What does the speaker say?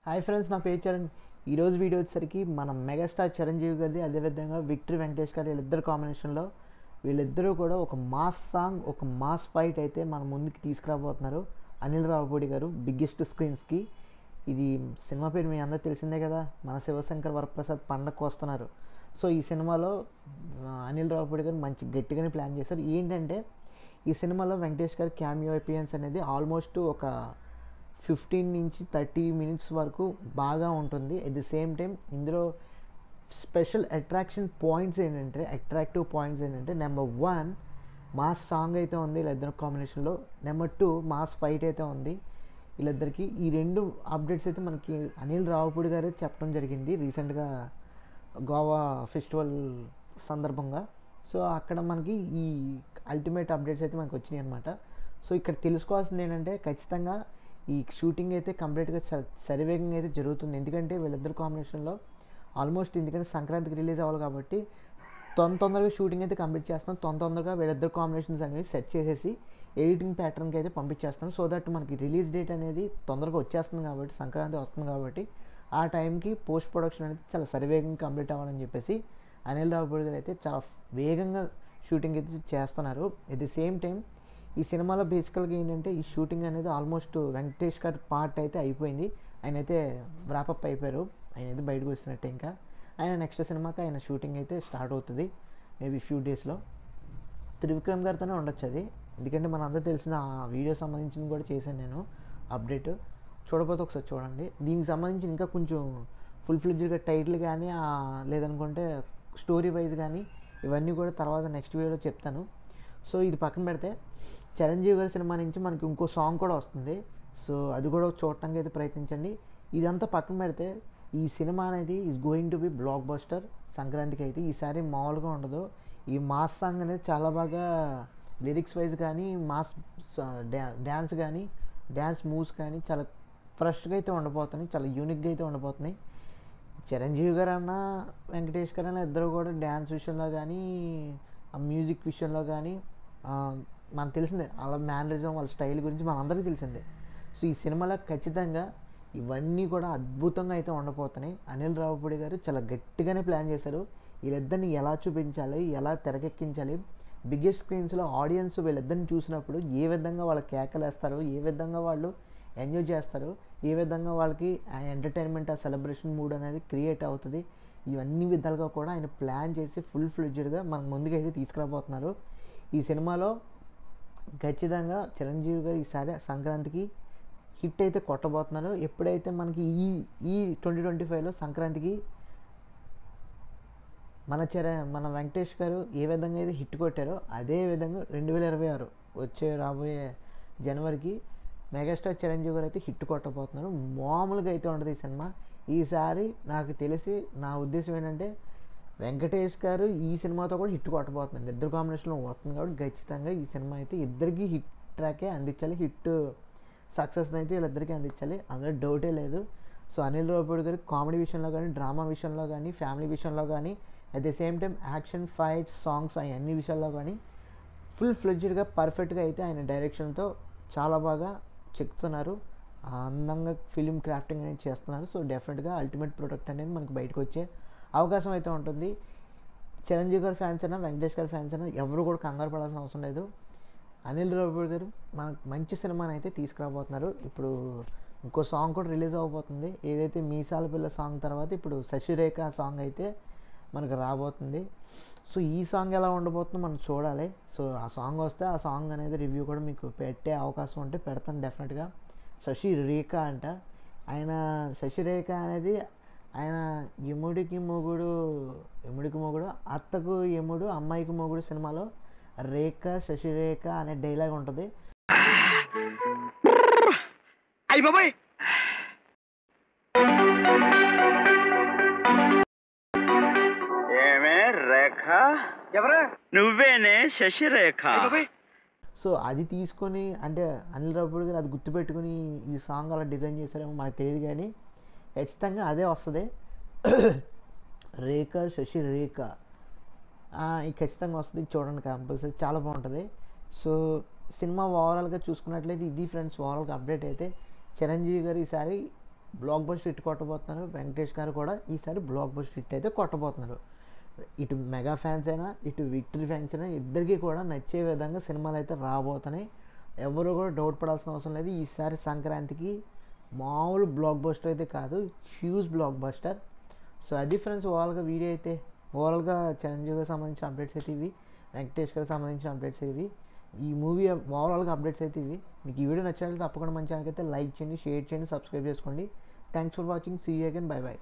Hi friends, నా పేరు చరణ్. ఈరోజు వీడియో వచ్చేసరికి మన మెగాస్టార్ చిరంజీవి గారిది, అదేవిధంగా విక్టరీ వెంకటేష్ గారి వీళ్ళిద్దరు కాంబినేషన్లో వీళ్ళిద్దరూ కూడా ఒక మాస్ సాంగ్, ఒక మాస్ ఫైట్ అయితే మన ముందుకు తీసుకురాబోతున్నారు అనిల్ రావిపూడి గారు బిగ్గెస్ట్ స్క్రీన్స్కి. ఇది సినిమా పేరు మీ అందరూ తెలిసిందే కదా, మన శివశంకర్ వరప్రసాద్ పండగకు వస్తున్నారు. సో ఈ సినిమాలో అనిల్ రావిపూడి గారు మంచి గట్టిగానే ప్లాన్ చేశారు. ఏంటంటే ఈ సినిమాలో వెంకటేష్ గారి క్యామియో అపియరెన్స్ అనేది ఆల్మోస్ట్ ఒక 15 నుంచి 30 మినిట్స్ వరకు బాగా ఉంటుంది. ఎట్ ది సేమ్ టైం ఇందులో స్పెషల్ అట్రాక్టివ్ పాయింట్స్ ఏంటంటే నెంబర్ 1 మాస్ సాంగ్ అయితే ఉంది వీళ్ళిద్దరు కాంబినేషన్లో. నెంబర్ 2 మాస్ ఫైట్ అయితే ఉంది వీళ్ళిద్దరికి. ఈ రెండు అప్డేట్స్ అయితే మనకి అనిల్ రావిపూడి గారే చెప్పడం జరిగింది రీసెంట్గా గోవా ఫెస్టివల్ సందర్భంగా. సో అక్కడ మనకి ఈ అల్టిమేట్ అప్డేట్స్ అయితే మనకు వచ్చినాయి అనమాట. సో ఇక్కడ తెలుసుకోవాల్సింది ఏంటంటే ఖచ్చితంగా ఈ షూటింగ్ అయితే కంప్లీట్గా శరవేగంగా అయితే జరుగుతుంది. ఎందుకంటే వీళ్ళిద్దరు కాంబినేషన్లో ఆల్మోస్ట్, ఎందుకంటే సంక్రాంతికి రిలీజ్ అవ్వాలి కాబట్టి తొందరగా షూటింగ్ అయితే కంప్లీట్ చేస్తాం. తొందరగా వీళ్ళిద్దరు కాంబినేషన్స్ అనేవి సెట్ చేసేసి ఎడిటింగ్ ప్యాటర్న్కి అయితే పంపించేస్తాం. సో దట్ మనకి రిలీజ్ డేట్ అనేది తొందరగా వచ్చేస్తుంది కాబట్టి, సంక్రాంతి వస్తుంది కాబట్టి ఆ టైంకి పోస్ట్ ప్రొడక్షన్ అనేది చాలా శరవేగంగా కంప్లీట్ అవ్వాలని చెప్పేసి అనిల్ రావిపూడి గారు అయితే చాలా వేగంగా షూటింగ్ అయితే చేస్తున్నారు. ఎట్ ది సేమ్ టైం ఈ సినిమాలో బేసికల్గా ఏంటంటే ఈ షూటింగ్ అనేది ఆల్మోస్ట్ వెంకటేష్ గారి పార్ట్ అయితే అయిపోయింది. ఆయన అయితే వ్రాపప్ అయిపోయారు, ఆయన అయితే బయటకు వస్తున్నట్టే. ఇంకా ఆయన నెక్స్ట్ సినిమాకి ఆయన షూటింగ్ అయితే స్టార్ట్ అవుతుంది మేబీ ఫ్యూ డేస్లో. త్రివిక్రమ్ గారితోనే ఉండొచ్చు అది, ఎందుకంటే మన అందరూ తెలిసిన ఆ వీడియో సంబంధించింది కూడా చేశాను నేను అప్డేట్. చూడకపోతే ఒకసారి చూడండి. దీనికి సంబంధించి ఇంకా కొంచెం ఫుల్ ఫ్లెడ్జ్డ్గా టైటిల్ కానీ లేదనుకుంటే స్టోరీ వైజ్ కానీ ఇవన్నీ కూడా తర్వాత నెక్స్ట్ వీడియోలో చెప్తాను. సో ఇది పక్కన పెడితే చిరంజీవి గారి సినిమా నుంచి మనకి ఇంకో సాంగ్ కూడా వస్తుంది. సో అది కూడా చూడటానికి అయితే ప్రయత్నించండి. ఇదంతా పక్కన పెడితే ఈ సినిమా అనేది is going to be blockbuster సంక్రాంతికి అయితే. ఈసారి మామూలుగా ఉండదు. ఈ మాస్ సాంగ్ అనేది చాలా బాగా లిరిక్స్ వైజ్ కానీ, మాస్ డ్యాన్స్ కానీ, డ్యాన్స్ మూవ్స్ కానీ చాలా ఫ్రెష్గా అయితే ఉండబోతున్నాయి, చాలా యూనిక్గా అయితే ఉండబోతున్నాయి. చిరంజీవి గారు అన్నా వెంకటేష్ గారు అన్నా ఇద్దరు కూడా డ్యాన్స్ విషయంలో కానీ, ఆ మ్యూజిక్ విషయంలో కానీ మనకు తెలిసిందే. వాళ్ళ మేనరిజం, వాళ్ళ స్టైల్ గురించి మనందరికీ తెలిసిందే. సో ఈ సినిమాలో ఖచ్చితంగా ఇవన్నీ కూడా అద్భుతంగా అయితే ఉండబోతున్నాయి. అనిల్ రావిపూడి గారు చాలా గట్టిగానే ప్లాన్ చేశారు. వీళ్ళిద్దరిని ఎలా చూపించాలి, ఎలా తెరకెక్కించాలి, బిగ్గెస్ట్ స్క్రీన్స్లో ఆడియన్స్ వీళ్ళిద్దరిని చూసినప్పుడు ఏ విధంగా వాళ్ళు కేకలేస్తారు, ఏ విధంగా వాళ్ళు ఎంజాయ్ చేస్తారు, ఏ విధంగా వాళ్ళకి ఆ ఎంటర్టైన్మెంట్, ఆ సెలబ్రేషన్ మూడ్ అనేది క్రియేట్ అవుతుంది. ఇవన్నీ విధాలుగా కూడా ఆయన ప్లాన్ చేసి ఫుల్ ఫ్లెడ్జ్డ్గా మన ముందుకైతే తీసుకురాబోతున్నారు. ఈ సినిమాలో ఖచ్చితంగా చిరంజీవి గారు ఈసారి సంక్రాంతికి హిట్ అయితే కొట్టబోతున్నారు. ఎప్పుడైతే మనకి ఈ 2025లో సంక్రాంతికి మన వెంకటేష్ గారు ఏ విధంగా అయితే హిట్ కొట్టారో అదే విధంగా 2026 రాబోయే జనవరికి మెగాస్టార్ చిరంజీవి గారు అయితే హిట్ కొట్టబోతున్నారు. మామూలుగా అయితే ఉండదు ఈ సినిమా. ఈసారి నాకు తెలిసి, నా ఉద్దేశం ఏంటంటే వెంకటేష్ గారు ఈ సినిమాతో కూడా హిట్ కొట్టబోతున్నారు. ఇద్దరు కాంబినేషన్లో వస్తుంది కాబట్టి ఖచ్చితంగా ఈ సినిమా అయితే ఇద్దరికి హిట్ ట్రాకే అందించాలి, హిట్ సక్సెస్ని అయితే వీళ్ళిద్దరికీ అందించాలి, అందులో డౌటే లేదు. సో అనిల్ రావిపూడి గారు కామెడీ విషయంలో కానీ, డ్రామా విషయంలో కానీ, ఫ్యామిలీ విషయంలో కానీ, at the same time action, fights, songs అన్ని విషయాల్లో కానీ ఫుల్ ఫ్లెడ్జ్డ్గా పర్ఫెక్ట్గా అయితే ఆయన డైరెక్షన్తో చాలా బాగా చెక్కుతున్నారు. అందంగా ఫిలిం క్రాఫ్టింగ్ అనేది చేస్తున్నారు. సో డెఫినెట్గా అల్టిమేట్ ప్రొడక్ట్ అనేది మనకు బయటకు వచ్చే అవకాశం అయితే ఉంటుంది. చిరంజీవి గారి ఫ్యాన్స్ అయినా, వెంకటేష్ గారి ఫ్యాన్స్ అయినా ఎవరు కూడా కంగారు పడాల్సిన అవసరం లేదు. అనిల్ రావిపూడి గారు మనకు మంచి సినిమాని అయితే తీసుకురాబోతున్నారు. ఇప్పుడు ఇంకో సాంగ్ కూడా రిలీజ్ అవ్వబోతుంది. ఏదైతే మీసాల పిల్ల సాంగ్ తర్వాత ఇప్పుడు శశిరేఖ సాంగ్ అయితే మనకు రాబోతుంది. సో ఈ సాంగ్ ఎలా ఉండబోతుందో మనం చూడాలి. సో ఆ సాంగ్ వస్తే ఆ సాంగ్ అనేది రివ్యూ కూడా మీకు పెట్టే అవకాశం ఉంటే పెడతాను డెఫినెట్గా. శశిరేఖ అంట ఆయన. శశిరేఖ అనేది ఆయన యముడికి మొగుడు, అత్తకు యముడు, అమ్మాయికి మొగుడు సినిమాలో రేఖ, శశిరేఖ అనే డైలాగ్ ఉంటుంది. అయ్య బాబాయ్, ఏమే రేఖ? ఎవరా? నువ్వేనే శశిరేఖ? సో అది తీసుకొని, అంటే అనిల్ రావిపూడి గారు అది గుర్తుపెట్టుకుని ఈ సాంగ్ అలా డిజైన్ చేశారేమో మనకు తెలియదు, కానీ ఖచ్చితంగా అదే వస్తుంది. రేఖ, శశిరేఖ ఖచ్చితంగా వస్తుంది. చూడండి, కంపల్సరీ చాలా బాగుంటుంది. సో సినిమా ఓవరాల్గా చూసుకున్నట్లయితే ఇది ఫ్రెండ్స్, ఓవరాల్గా అప్డేట్ అయితే చిరంజీవి గారు ఈసారి బ్లాక్ బస్టర్ హిట్ కొట్టబోతున్నారు. వెంకటేష్ గారు కూడా ఈసారి బ్లాక్ బస్టర్ హిట్ అయితే కొట్టబోతున్నారు. ఇటు మెగా ఫ్యాన్స్ అయినా ఇటు విక్టరీ ఫ్యాన్స్ అయినా ఇద్దరికీ కూడా నచ్చే విధంగా సినిమాలు అయితే రాబోతున్నాయి. ఎవరు కూడా డౌట్ పడాల్సిన అవసరం లేదు. ఈసారి సంక్రాంతికి మామూలు బ్లాక్ బస్టర్ అయితే కాదు, హ్యూజ్ బ్లాక్ బస్టర్. సో అది ఫ్రెండ్స్ ఓవరాల్గా వీడియో అయితే. ఓవరాల్గా చిరంజీవికి సంబంధించిన అప్డేట్స్ అయితే ఇవి, వెంకటేష్ గారికి సంబంధించిన అప్డేట్స్ ఇవి, ఈ మూవీ ఓవరాల్గా అప్డేట్స్ అయితే ఇవి. మీకు ఈ వీడియో నచ్చినట్లయితే తప్పకుండా మన ఛానల్కి అయితే లైక్ చేయండి, షేర్ చేయండి, సబ్స్క్రైబ్ చేసుకోండి. Thanks for watching. See you again. Bye by.